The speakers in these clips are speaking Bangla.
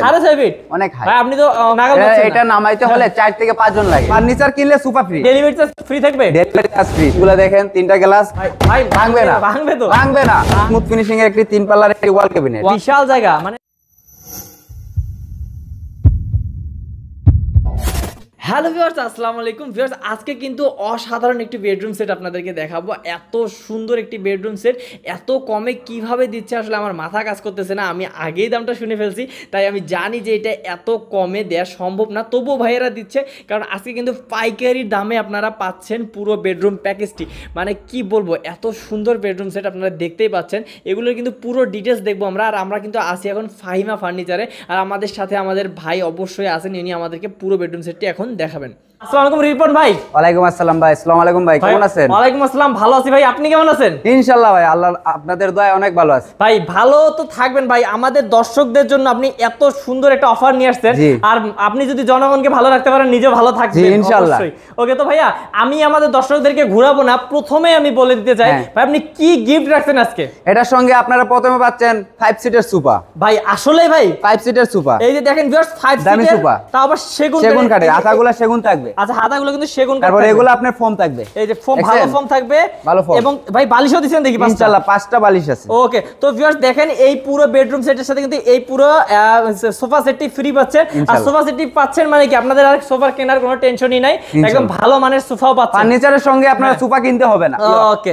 6.5 ফিট অনেক হাই ভাই, আপনি তো নাগাল পাচ্ছেন না। এটা নামাইতে হলে 4 থেকে 5 জন লাগে। ফার্নিচার কিনলে super free, delivery charge free থাকবে। Delivery charge free. এগুলো দেখেন তিনটা গ্লাস ভাই ভাঙবে না, ভাঙবে তো ভাঙবে না। স্মুথ ফিনিশিং এর একটি 3 পাল্লার একটি ওয়াল ক্যাবিনেট, বিশাল জায়গা মানে। হ্যালো ভিউয়ার্স, আসসালামু আলাইকুম ভিউয়ার্স। আজকে কিন্তু অসাধারণ একটি বেডরুম সেট আপনাদেরকে দেখাবো। এত সুন্দর একটি বেডরুম সেট এত কমে কিভাবে দিচ্ছে আসলে আমার মাথা কাজ করতেছে না। আমি আগেই দামটা শুনে ফেলছি, তাই আমি জানি যে এটা এত কমে দেওয়া সম্ভব না, তবুও ভাইয়েরা দিচ্ছে। কারণ আজকে কিন্তু পাইকারি দামে আপনারা পাচ্ছেন পুরো বেডরুম প্যাকেজটি। মানে কি বলবো, এত সুন্দর বেডরুম সেট আপনারা দেখতেই পাচ্ছেন। এগুলোর কিন্তু পুরো ডিটেলস দেখবো আমরা। আর আমরা কিন্তু আসি এখন ফাহিমা ফার্নিচারে, আর আমাদের সাথে আমাদের ভাই অবশ্যই আছেন, ইনি আমাদেরকে পুরো বেডরুম সেটটি এখন দেখাবেন। আসসালামু আলাইকুম রিপন ভাই। ওয়ালাইকুম আসসালাম ভাই। আসসালামু আলাইকুম ভাই, কেমন আছেন? ওয়ালাইকুম আসসালাম, ভালো আছি ভাই, আপনি কেমন আছেন? ইনশাআল্লাহ ভাই, আল্লাহ আপনাদের দয়ায় অনেক ভালো আছি ভাই। ভালো তো থাকবেন ভাই। আমাদের দর্শকদের জন্য আপনি এত সুন্দর একটা অফার নিয়ে আসছেন, আর আপনি যদি জনগণকে ভালো রাখতে পারেন নিজে ভালো থাকবেন ইনশাআল্লাহ। ওকে, তো ভাইয়া আমি আমাদের দর্শকদেরকে ঘুরাবো না, প্রথমে আমি বলে দিতে চাই ভাই আপনি কি গিফট রাখছেন আজকে। এটার সঙ্গে আপনারা প্রথমে পাচ্ছেন 5 সিটের সোফা। ভাই আসলে ভাই 5 সিটের সোফা, এই যে দেখেন ভিউয়ার্স 5 দামি সিটের, সোফা, তাও আবার সেগুন কাঠের। হাতাগুলো সেগুন থাকবে। আচ্ছা, হাতাগুলো কিন্তু সেগুন কাঠ। তারপর এগুলো আপনার ফোম থাকবে, এই যে ফোম, ভালো ফোম থাকবে, ভালো ফোম। এবং ভাই বালিশও দিবেন দেখি ইনশাআল্লাহ 5টা বালিশ আছে। ওকে, তো ভিউয়ার্স দেখেন এই পুরো বেডরুম সেটের সাথে কিন্তু এই পুরো সোফা সেটটি ফ্রি পাচ্ছেন। আর সোফা সেটটি পাচ্ছেন মানে কি আপনাদের আর সোফা কেনার কোনো টেনশনই নাই, একদম ভালো মানের সোফাও পাচ্ছেন। ফার্নিচারের সঙ্গে আপনারা সোফা কিনতে হবে না,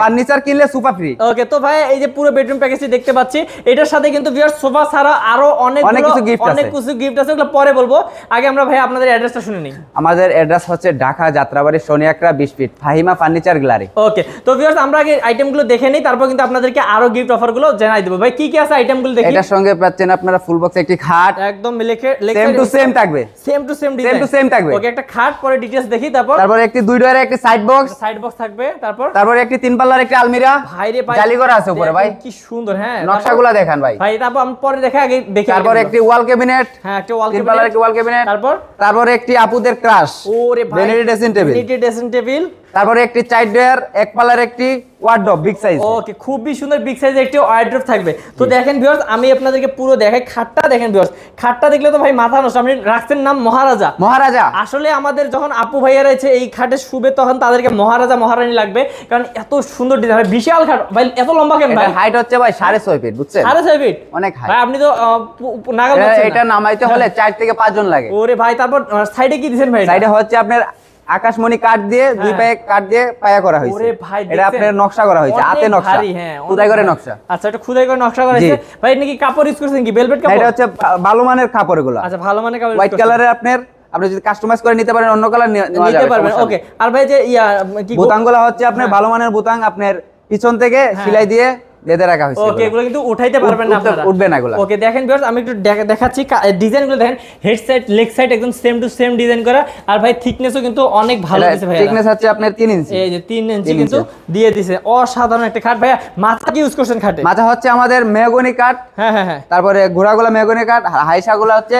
ফার্নিচার কিনলে সোফা ফ্রি। ওকে, তো ভাই এই যে পুরো বেডরুম প্যাকেজটি দেখতে পাচ্ছি, এটার সাথে কিন্তু ভিউয়ার্স সোফা ছাড়া আরো অনেক কিছু গিফট আছে, ওগুলো পরে বলবো। আগে আমরা ভাই আপনাদের অ্যাড্রেসটা শুনে নিই। আমাদের অ্যাড্রেস হচ্ছে Dhaka Jatrabari Soniakora 20 feet, Fahima furniture gallery. Okay, তো ভিউয়ার্স আমরা আগে আইটেমগুলো দেখে নিই, তারপর কিন্তু আপনাদেরকে আরো গিফট অফারগুলো জানাই দেব। ভাই কি কি আছে আইটেমগুলো দেখি। এটার সঙ্গে পাচ্ছেন আপনারা ফুল বক্স একটি খাট, একদম সেম টু সেম থাকবে, same to same design, same to same থাকবে। ওকে, একটা খাট, পরে ডিটেইলস দেখি। তারপর একটি 2 ডয়ারের একটি সাইড বক্স থাকবে। তারপর একটি 3 পাল্লার একটি আলমিরা। ভাই রে ভাই, জালি করা আছে উপরে ভাই, কি সুন্দর। হ্যাঁ, নকশাগুলো দেখেন ভাই। তারপর আমি পরে দেখে আগে দেখি। তারপর একটি ওয়াল ক্যাবিনেট, হ্যাঁ একটা ওয়াল 3 পাল্লার একটি ওয়াল ক্যাবিনেট। তারপর একটি আপুদের ক্রাশ, ওরে ভাই, ভ্যানিটি ড্রেসিং টেবিল। তারপরে একটি 4 ডয়ার 1 পাল্লার একটি ওয়ার্ডরোব বিগ সাইজ। ওকে, খুবই সুন্দর বিগ সাইজের একটি ওয়ার্ডরোব থাকবে। তো দেখেন ভিউয়ার্স, আমি আপনাদেরকে পুরো দেখাই। খাটটা দেখেন ভিউয়ার্স, খাটটা দেখলে তো ভাই মাথা নষ্ট। আপনি রাখছেন নাম মহারাজা। মহারাজা আসলে আমাদের যখন আপু ভাইয়ারা আছে এই খাটে শুবে, তখন তাদেরকে মহারাজা মহারানী লাগবে, কারণ এত সুন্দর ডিজাইন। বিশাল খাট ভাই, এত লম্বা কেন ভাই? হাইট হচ্ছে ভাই 6.5 ফিট, বুঝছেন? 6.5 ফিট অনেক হাই ভাই, আপনি তো নাগাল পাচ্ছেন না। এটা নামাইতে হলে 4 থেকে 5 জন লাগে। ওরে ভাই, তারপর সাইডে কি দিবেন ভাই? সাইডে হচ্ছে আপনার আকাশমণি কাঠ দিয়ে 2 পায়ে কাঠ দিয়ে পায়া করা হয়েছে। ওরে ভাই, এটা আপনার নকশা করা হয়েছে, হাতে নকশা, খোদাই করে নকশা। আচ্ছা, এটা খোদাই করে নকশা করা হয়েছে ভাই। এটা কি কাপড় ইউজ করছেন, কি ভেলভেট কাপড়? এটা হচ্ছে ভালো মানের কাপড় এগুলো। আচ্ছা, ভালো মানের কাপড়, হোয়াইট কালারের। আপনি যদি কাস্টমাইজ করে নিতে পারেন, অন্য কালার নিতে পারবেন। ওকে, আর ভাই যে কি বোতামগুলো হচ্ছে আপনার ভালো মানের বোতাম, আপনার পিছন থেকে সেলাই দিয়ে বেঁধে রাখা হয়েছে। ওকে, এগুলো কিন্তু উঠাইতে পারবেন না আপনারা, উঠবে না এগুলো। ওকে, দেখেন ভিউয়ার্স আমি একটু দেখাচ্ছি ডিজাইনগুলো। দেখেন হেড সাইড লেগ সাইড একদম সেম টু সেম ডিজাইন করা। আর ভাই থিকনেসও কিন্তু অনেক ভালো দিয়েছে ভাই। থিকনেস হচ্ছে আপনার 3 ইঞ্চি, এই যে 3 ইঞ্চি কিন্তু দিয়ে দিয়েছে। অসাধারণ একটা খাট। ভাইয়া মাথা কি ইউজ করছেন খাটে? মাথা হচ্ছে আমাদের মেহগনি কাঠ। হ্যাঁ হ্যাঁ হ্যাঁ। তারপরে ঘোড়াগুলো মেহগনি কাঠ, হাইসাগুলো হচ্ছে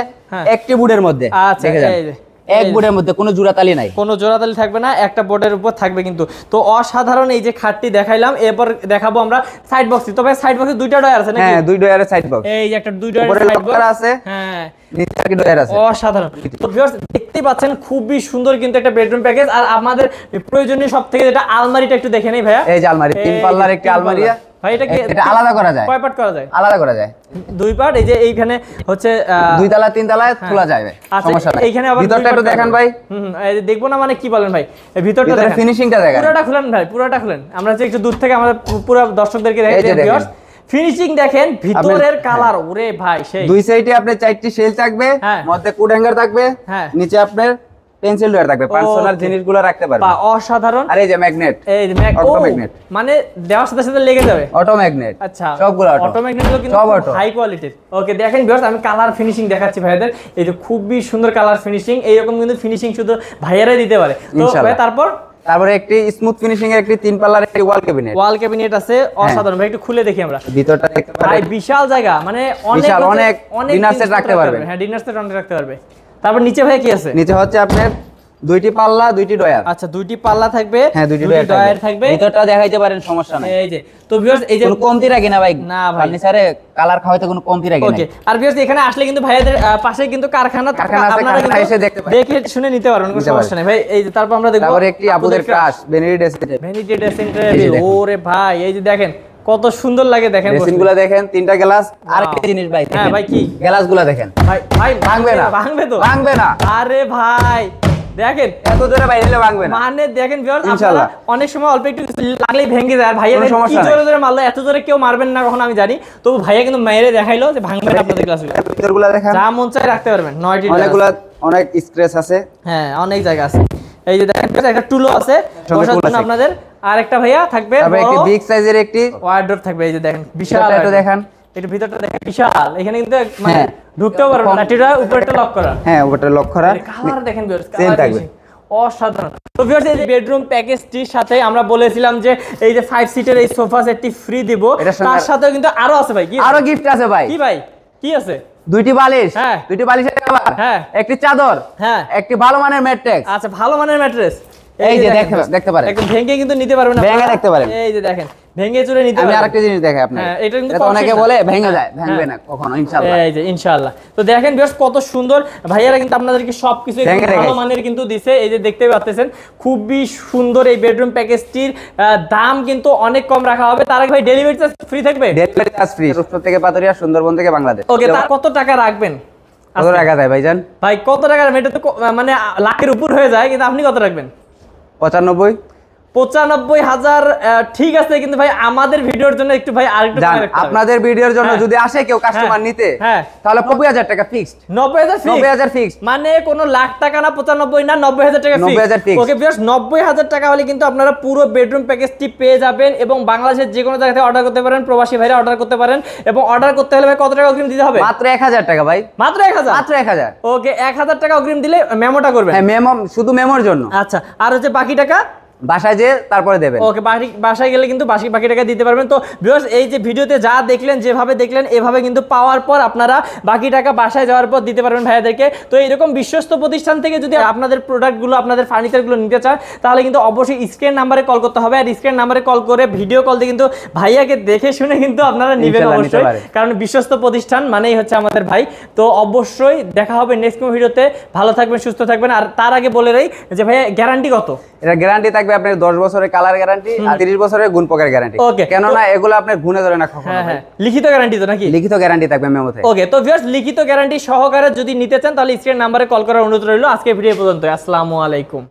একটি বুডের মধ্যে। আচ্ছা, এই যে এক বোর্ডের মধ্যে কোনো জোড়াতালি নাই, কোনো জোড়াতালি থাকবে না, একটা বোর্ডের উপর থাকবে কিন্তু। তো অসাধারণ এই যে খাটটি দেখাইলাম। এরপর দেখাবো আমরা সাইড বক্স। তবে সাইড বক্সে 2টা ডয়ার আছে নাকি? হ্যাঁ 2 ডয়ারের সাইড বক্স। এই যে একটা 2 ডয়ারের সাইড বক্স আছে, হ্যাঁ নিচে একটা ডয়ার আছে। অসাধারণ। তো ভিউয়ার্স দেখতেই পাচ্ছেন খুবই সুন্দর কিন্তু একটা বেডরুম প্যাকেজ। আর আমাদের প্রয়োজনীয় সবথেকে যেটা আলমারিটা একটু দেখে নেই ভাইয়া। এই যে আলমারি 3 পাল্লার একটি আলমারি ভাই। এটা আলাদা করা যায়, কয় পার্ট করা যায়? আলাদা করা যায় 2 পার্ট। এই যে এইখানে হচ্ছে 2 তলা 3 তলায় খোলা যায়, সমস্যা নাই। এইখানে আবার ভিতরটা একটু দেখেন ভাই। এই যে দেখবো না মানে কি বলেন ভাই, এই ভিতরটা দেখেন, ফিনিশিংটা দেখেন। পুরোটা খুলেন ভাই, পুরোটা খুলেন। আমরা যে একটু দূর থেকে আমাদের পুরো দর্শকদেরকে দেখাই দিই ভিউয়ার্স। ফিনিশিং দেখেন, ভিতরের কালার, ওরে ভাই সেই। 2 সাইডে আপনার 4টি সেল থাকবে, মধ্যে কোড হ্যাঙ্গার থাকবে, নিচে আপনার পেন্সিল ডয়ার থাকবে, পার্সোনাল জিনিসগুলো রাখতে পারবেন। অসাধারণ। আর এই যে ম্যাগনেট, এই যে ম্যাগনেট মানে দেওয়ার সাথে সাথে লেগে যাবে, অটো ম্যাগনেট। আচ্ছা, সবগুলো অটো ম্যাগনেটগুলো কিন্তু হাই কোয়ালিটির। ওকে, দেখেন ভিউয়ার্স আমি কালার ফিনিশিং দেখাচ্ছি ভাইদের। এই যে খুবই সুন্দর কালার ফিনিশিং। এইরকম কিন্তু ফিনিশিং শুধু ভাইয়ারাই দিতে পারে। তো ভাই তারপরে একটি স্মুথ ফিনিশিং এর একটি 3 পাল্লার একটি ওয়াল ক্যাবিনেট আছে। অসাধারণ ভাই, একটু খুলে দেখি আমরা। ভিতরটা দেখতে পারেন ভাই, বিশাল জায়গা, মানে অনেক ডিনার সেট রাখতে পারবেন। হ্যাঁ, ডিনার সেট রাখতে পারবে। তারপর নিচে ভাই কি আছে? নিচে হচ্ছে আপনার দুইটি পাল্লা দুইটি ডয়ার। আচ্ছা দুইটি পাল্লা থাকবে, হ্যাঁ দুইটি ডয়ার থাকবে। ভিতরটা দেখাইতে পারেন, সমস্যা নাই। এই যে তো ভিউয়ার্স এই যে কোনো কমতি রাখি না ভাই, না ভাই ফার্নিচারে কালার খাওয়াইতে কোনো কমতি রাখি না। ওকে আর ভিউয়ার্স এখানে আসলে কিন্তু ভাইয়াদের পাশে কিন্তু কারখানা আপনারা কিন্তু এসে দেখতে পারেন, দেখে শুনে নিতে পারবেন, কোনো সমস্যা নেই ভাই। এই যে তারপর আমরা দেখব তারপর একটি আপুদের ক্রাশ ভ্যানিটি ড্রেসিং টেবিল। ওরে ভাই এই যে দেখেন কত সুন্দর লাগে, দেখেন ড্রেসিংগুলো দেখেন, তিনটা গ্লাস। আর একটা জিনিস ভাই, হ্যাঁ ভাই কি গ্লাসগুলো দেখেন ভাই, ভাই ভাঙবে না, ভাঙবে তো, ভাঙবে না। আরে ভাই দেখেন এত জোরে বাইরে ভাঙবে না, মানে দেখেন ভিউয়ার্স ইনশাআল্লাহ। অনেক সময় অল্প একটু লাগলেই ভেঙে যায়। আর ভাইয়া কি জোরে জোরে মারলো, এত জোরে কেউ মারবেন না কখনো আমি জানি, তবু ভাইয়া কিন্তু মেরে দেখাইলো যে ভাঙবে না আপনাদের গ্লাসগুলো। ভিতরগুলো দেখেন, যা মন চাই রাখতে পারবেন, 9টি অনেকগুলো, অনেক স্ক্র্যাচ আছে, হ্যাঁ অনেক জায়গা আছে। এই যে দেখেন একটা টুলও আছে বসার জন্য আপনাদের, আর একটা ভাইয়া থাকবে তবে একটি বিগ সাইজের একটি ওয়ার্ডরোব থাকবে। এই যে দেখেন বিশাল, একটু দেখেন, একটু ভিতরটা দেখেন বিশাল। এখানে কিন্তু মানে ঢুকতেও পারবেন না, এটা উপরটা লক করা, হ্যাঁ উপরটা লক করা। কালার দেখেন ভিউয়ার্স, সেম থাকবে, অসাধারণ। তো ভিউয়ার্স এই যে বেডরুম প্যাকেজটির সাথে আমরা বলেছিলাম যে এই যে 5 সিটের এই সোফা সেটটি ফ্রি দিব, তার সাথে কিন্তু আরো আছে ভাই। কি আরো গিফট আছে ভাই? কি ভাই কি আছে? দুইটি বালিশ, হ্যাঁ দুইটি বালিশের কভার, হ্যাঁ একটি চাদর, হ্যাঁ একটি ভালো মানের ম্যাট্রেস। আচ্ছা ভালো মানের ম্যাট্রেস, এই যে দেখতে পারেন, একদম ভেঙে কিন্তু নিতে পারবেন না, ভেঙে দেখতে পারেন। এই যে দেখেন ভেঙে চুরে নিতে পারবেন। আমি আরেকটা জিনিস দেখাই আপনাকে, হ্যাঁ এটা কিন্তু অনেকে বলে ভেঙে যায়, ভাঙবে না কখনো ইনশাআল্লাহ। এই যে ইনশাআল্লাহ। তো দেখেন ভিউয়ার্স কত সুন্দর, ভাইয়ারা কিন্তু আপনাদেরকে সবকিছু ভালো মানের কিন্তু দিছে। এই যে দেখতে পাচ্ছেন খুবই সুন্দর এই বেডরুম প্যাকেজটির দাম কিন্তু অনেক কম রাখা হবে। তার আগে ভাই ডেলিভারি চার্জ ফ্রি থাকবে? ডেলিভারি চার্জ ফ্রি, রূপসা থেকে পাতুরিয়া, সুন্দরবন থেকে বাংলাদেশ। ওকে তার কত টাকা রাখবেন? কত টাকা দেয় ভাইজান? ভাই কত টাকা? এটা তো মানে লাখের উপর হয়ে যায়, কিন্তু আপনি কত রাখবেন? 95,000। ঠিক আছে, কিন্তু ভাই আমাদের ভিডিওর জন্য একটু ভাই আরেকটু আপনাদের ভিডিওর জন্য যদি আসে কেউ কাস্টমার নিতে, তাহলে 90,000 টাকা ফিক্সড। 90,000 ফিক্সড, মানে কোনো লাখ টাকা না, 95 না, 90,000 টাকা ফিক্সড। ওকে ভিউয়ার্স 90,000 টাকা হলে কিন্তু আপনারা পুরো বেডরুম প্যাকেজটি পেয়ে যাবেন এবং বাংলাদেশের যে কোনো জায়গা থেকে অর্ডার করতে পারেন, প্রবাসী ভাইরা অর্ডার করতে পারেন। এবং অর্ডার করতে হলে ভাই কত টাকা অগ্রিম দিতে হবে? মাত্র 1,000 টাকা ভাই, মাত্র 1,000। ওকে 1,000 টাকা অগ্রিম দিলে মেমোটা করবেন। হ্যাঁ মেমো, শুধু মেমোর জন্য। আচ্ছা আর হচ্ছে বাকি টাকা বাসায় যে তারপরে দেবেন। ওকে বাসায় গেলে কিন্তু বাকি টাকা দিতে পারবেন। তো ভিউয়ার্স এই যে ভিডিওতে যা দেখলেন, যেভাবে দেখলেন, এভাবে কিন্তু পাওয়ার পর আপনারা বাকি টাকা বাসায় যাওয়ার পর দিতে পারবেন ভাইয়াদেরকে। তো এরকম বিশ্বস্ত প্রতিষ্ঠান থেকে যদি আপনাদের প্রোডাক্টগুলো, আপনাদের ফার্নিচারগুলো নিতে চান, তাহলে কিন্তু অবশ্যই স্ক্রিন নাম্বারে কল করতে হবে। আর স্ক্রিন নাম্বারে কল করে ভিডিও কল দিয়ে কিন্তু ভাইয়াকে দেখে শুনে কিন্তু আপনারা নেবেন অবশ্যই, কারণ বিশ্বস্ত প্রতিষ্ঠান মানেই হচ্ছে আমাদের ভাই। তো অবশ্যই দেখা হবে নেক্সট কোনো ভিডিওতে। ভালো থাকবেন, সুস্থ থাকবেন। আর তার আগে বলে রাই যে ভাইয়া গ্যারান্টি কত? এটা গ্যারান্টি থাকবে আপনার 10 বছরের কালার গ্যারান্টি আর 30 বছরের গুণ পোকার গ্যারান্টি। কেন না এগুলো আপনি গুণে ধরে না কখনো। হ্যাঁ লিখিত গ্যারান্টি তো নাকি? লিখিত গ্যারান্টি থাকবে মেমোতে। ওকে তো ভিউয়ার্স লিখিত গ্যারান্টি সহকারে যদি নিতে চান তাহলে স্ক্রিন নাম্বারে কল করার অনুরোধ রইল। আজকে ভিডিও পর্যন্ত, আসসালামু আলাইকুম।